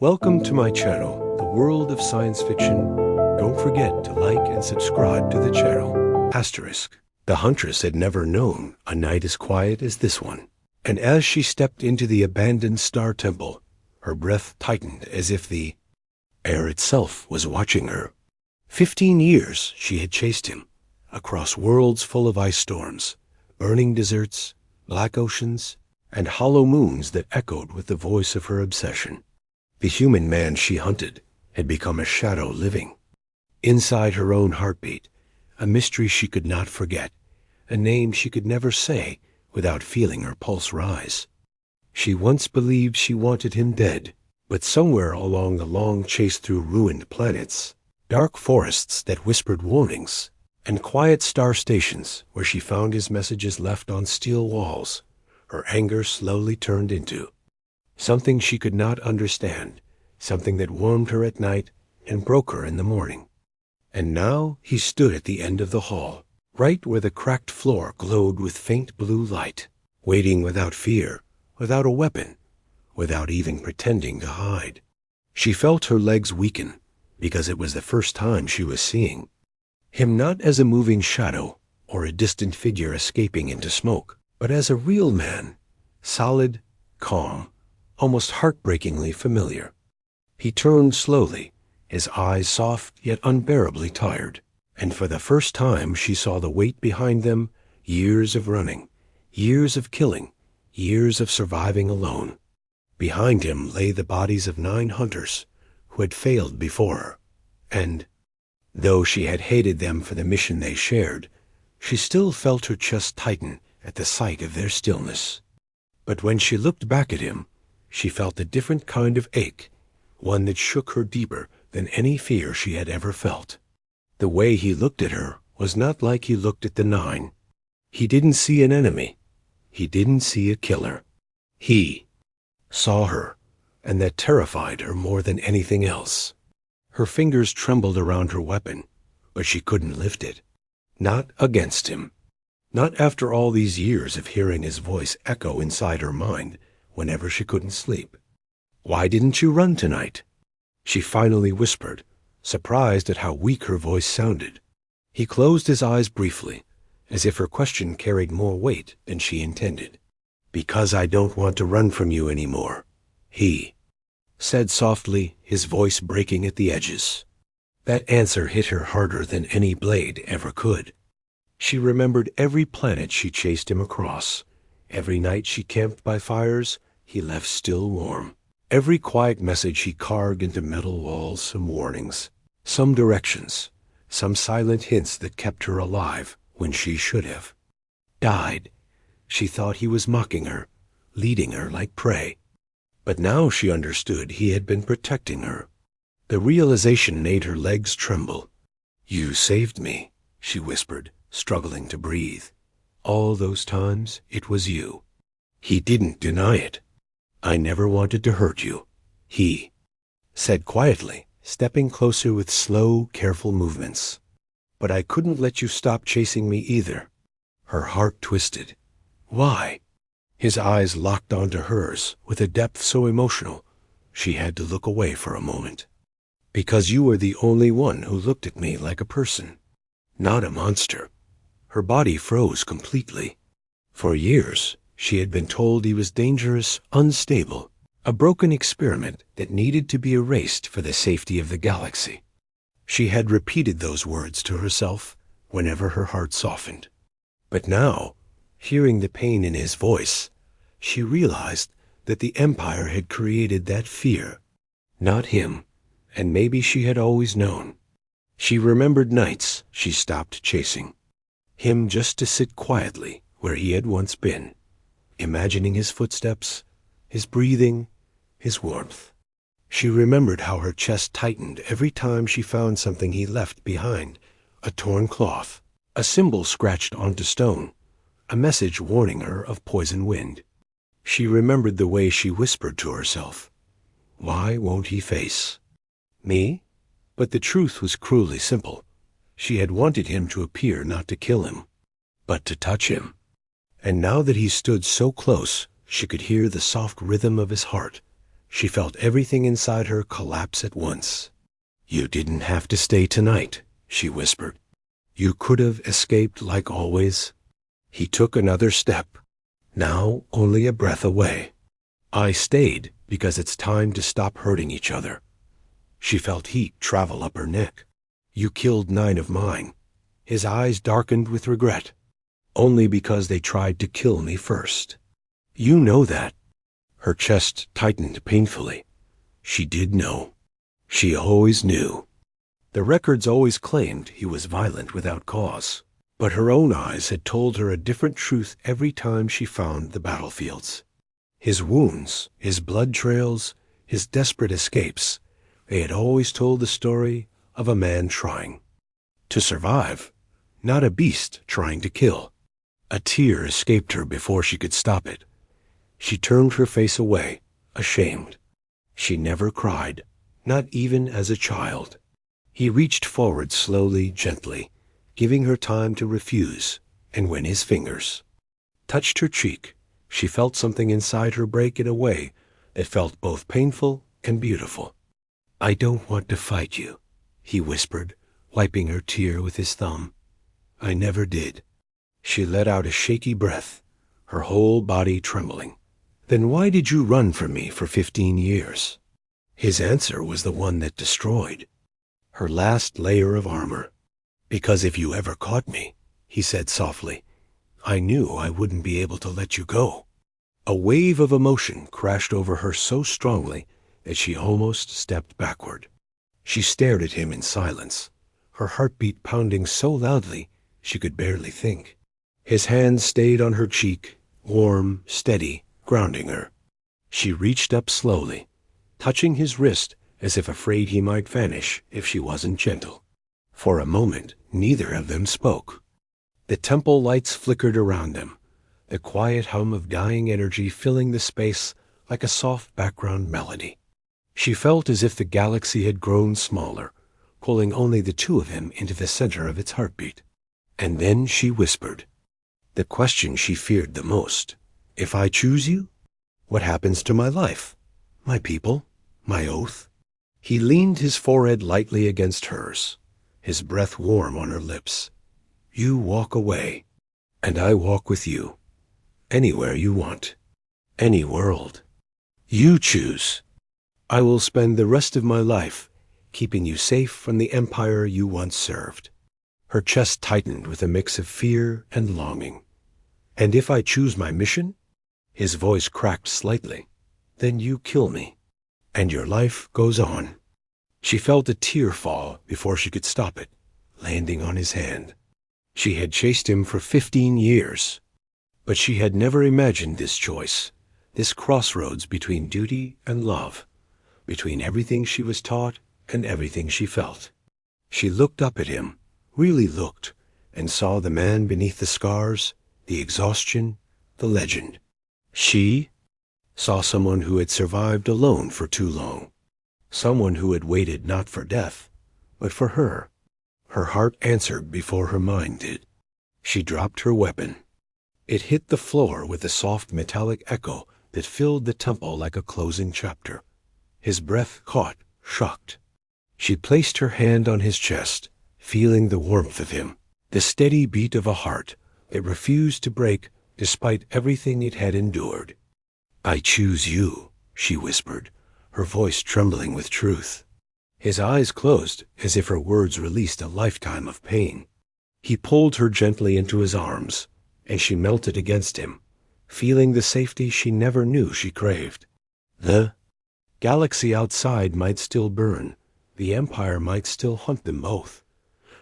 Welcome to my channel, The World of Science Fiction. Don't forget to like and subscribe to the channel. Asterisk. The Huntress had never known a night as quiet as this one. And as she stepped into the abandoned star temple, her breath tightened as if the air itself was watching her. 15 years she had chased him, across worlds full of ice storms, burning deserts, black oceans, and hollow moons that echoed with the voice of her obsession. The human man she hunted had become a shadow living inside her own heartbeat, a mystery she could not forget, a name she could never say without feeling her pulse rise. She once believed she wanted him dead, but somewhere along the long chase through ruined planets, dark forests that whispered warnings, and quiet star stations where she found his messages left on steel walls, her anger slowly turned into something she could not understand, something that warmed her at night and broke her in the morning. And now he stood at the end of the hall, right where the cracked floor glowed with faint blue light, waiting without fear, without a weapon, without even pretending to hide. She felt her legs weaken, because it was the first time she was seeing him not as a moving shadow or a distant figure escaping into smoke, but as a real man, solid, calm, almost heartbreakingly familiar. He turned slowly, his eyes soft yet unbearably tired, and for the first time she saw the weight behind them, years of running, years of killing, years of surviving alone. Behind him lay the bodies of 9 hunters who had failed before her, and, though she had hated them for the mission they shared, she still felt her chest tighten at the sight of their stillness. But when she looked back at him, she felt a different kind of ache, one that shook her deeper than any fear she had ever felt. The way he looked at her was not like he looked at the 9. He didn't see an enemy. He didn't see a killer. He saw her, and that terrified her more than anything else. Her fingers trembled around her weapon, but she couldn't lift it. Not against him. Not after all these years of hearing his voice echo inside her mind whenever she couldn't sleep. "Why didn't you run tonight?" she finally whispered, surprised at how weak her voice sounded. He closed his eyes briefly, as if her question carried more weight than she intended. "Because I don't want to run from you anymore," he said softly, his voice breaking at the edges. That answer hit her harder than any blade ever could. She remembered every planet she chased him across, every night she camped by fires he left still warm, every quiet message he carved into metal walls, some warnings, some directions, some silent hints that kept her alive when she should have died. She thought he was mocking her, leading her like prey. But now she understood he had been protecting her. The realization made her legs tremble. "You saved me," she whispered, struggling to breathe. "All those times it was you." He didn't deny it. "I never wanted to hurt you," he said quietly, stepping closer with slow, careful movements. "But I couldn't let you stop chasing me either." Her heart twisted. "Why?" His eyes locked onto hers with a depth so emotional she had to look away for a moment. "Because you were the only one who looked at me like a person, not a monster." Her body froze completely. For years, she had been told he was dangerous, unstable, a broken experiment that needed to be erased for the safety of the galaxy. She had repeated those words to herself whenever her heart softened. But now, hearing the pain in his voice, she realized that the Empire had created that fear, not him, and maybe she had always known. She remembered nights she stopped chasing him just to sit quietly where he had once been, imagining his footsteps, his breathing, his warmth. She remembered how her chest tightened every time she found something he left behind, a torn cloth, a symbol scratched onto stone, a message warning her of poison wind. She remembered the way she whispered to herself, "Why won't he face me?" But the truth was cruelly simple. She had wanted him to appear not to kill him, but to touch him. And now that he stood so close, she could hear the soft rhythm of his heart. She felt everything inside her collapse at once. "You didn't have to stay tonight," she whispered. "You could have escaped like always." He took another step, now only a breath away. "I stayed because it's time to stop hurting each other." She felt heat travel up her neck. "You killed 9 of mine." His eyes darkened with regret. "Only because they tried to kill me first. You know that." Her chest tightened painfully. She did know. She always knew. The records always claimed he was violent without cause, but her own eyes had told her a different truth every time she found the battlefields. His wounds, his blood trails, his desperate escapes, they had always told the story of a man trying to survive, not a beast trying to kill. A tear escaped her before she could stop it. She turned her face away, ashamed. She never cried, not even as a child. He reached forward slowly, gently, giving her time to refuse, and when his fingers touched her cheek, she felt something inside her break in a way that felt both painful and beautiful. "I don't want to fight you," he whispered, wiping her tear with his thumb. "I never did." She let out a shaky breath, her whole body trembling. "Then why did you run from me for 15 years? His answer was the one that destroyed her last layer of armor. "Because if you ever caught me," he said softly, "I knew I wouldn't be able to let you go." A wave of emotion crashed over her so strongly that she almost stepped backward. She stared at him in silence, her heartbeat pounding so loudly she could barely think. His hand stayed on her cheek, warm, steady, grounding her. She reached up slowly, touching his wrist as if afraid he might vanish if she wasn't gentle. For a moment, neither of them spoke. The temple lights flickered around them, the quiet hum of dying energy filling the space like a soft background melody. She felt as if the galaxy had grown smaller, pulling only the two of him into the center of its heartbeat. And then she whispered, the question she feared the most. "If I choose you, what happens to my life, my people, my oath?" He leaned his forehead lightly against hers, his breath warm on her lips. "You walk away, and I walk with you. Anywhere you want. Any world. You choose. I will spend the rest of my life keeping you safe from the empire you once served." Her chest tightened with a mix of fear and longing. "And if I choose my mission?" His voice cracked slightly. "Then you kill me, and your life goes on." She felt a tear fall before she could stop it, landing on his hand. She had chased him for 15 years, but she had never imagined this choice, this crossroads between duty and love, between everything she was taught and everything she felt. She looked up at him, really looked, and saw the man beneath the scars, the exhaustion, the legend. She saw someone who had survived alone for too long, someone who had waited not for death, but for her. Her heart answered before her mind did. She dropped her weapon. It hit the floor with a soft metallic echo that filled the temple like a closing chapter. His breath caught, shocked. She placed her hand on his chest, feeling the warmth of him, the steady beat of a heart that refused to break despite everything it had endured. "I choose you," she whispered, her voice trembling with truth. His eyes closed as if her words released a lifetime of pain. He pulled her gently into his arms, and she melted against him, feeling the safety she never knew she craved. The galaxy outside might still burn, the empire might still hunt them both,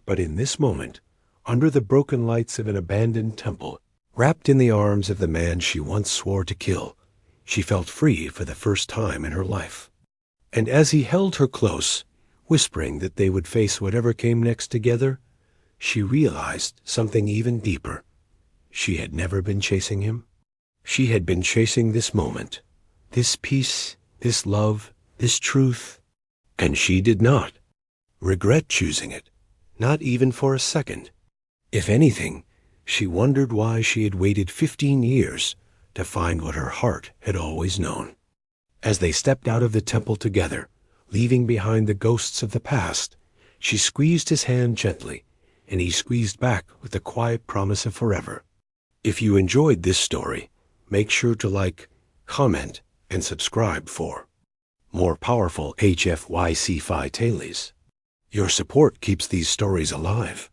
but in this moment, under the broken lights of an abandoned temple, wrapped in the arms of the man she once swore to kill, she felt free for the first time in her life. And as he held her close, whispering that they would face whatever came next together, she realized something even deeper. She had never been chasing him. She had been chasing this moment, this peace, this love, this truth, and she did not regret choosing it, not even for a second. If anything, she wondered why she had waited 15 years to find what her heart had always known. As they stepped out of the temple together, leaving behind the ghosts of the past, she squeezed his hand gently, and he squeezed back with the quiet promise of forever. If you enjoyed this story, make sure to like, comment, and subscribe for more powerful HFY SciFi tailies. Your support keeps these stories alive.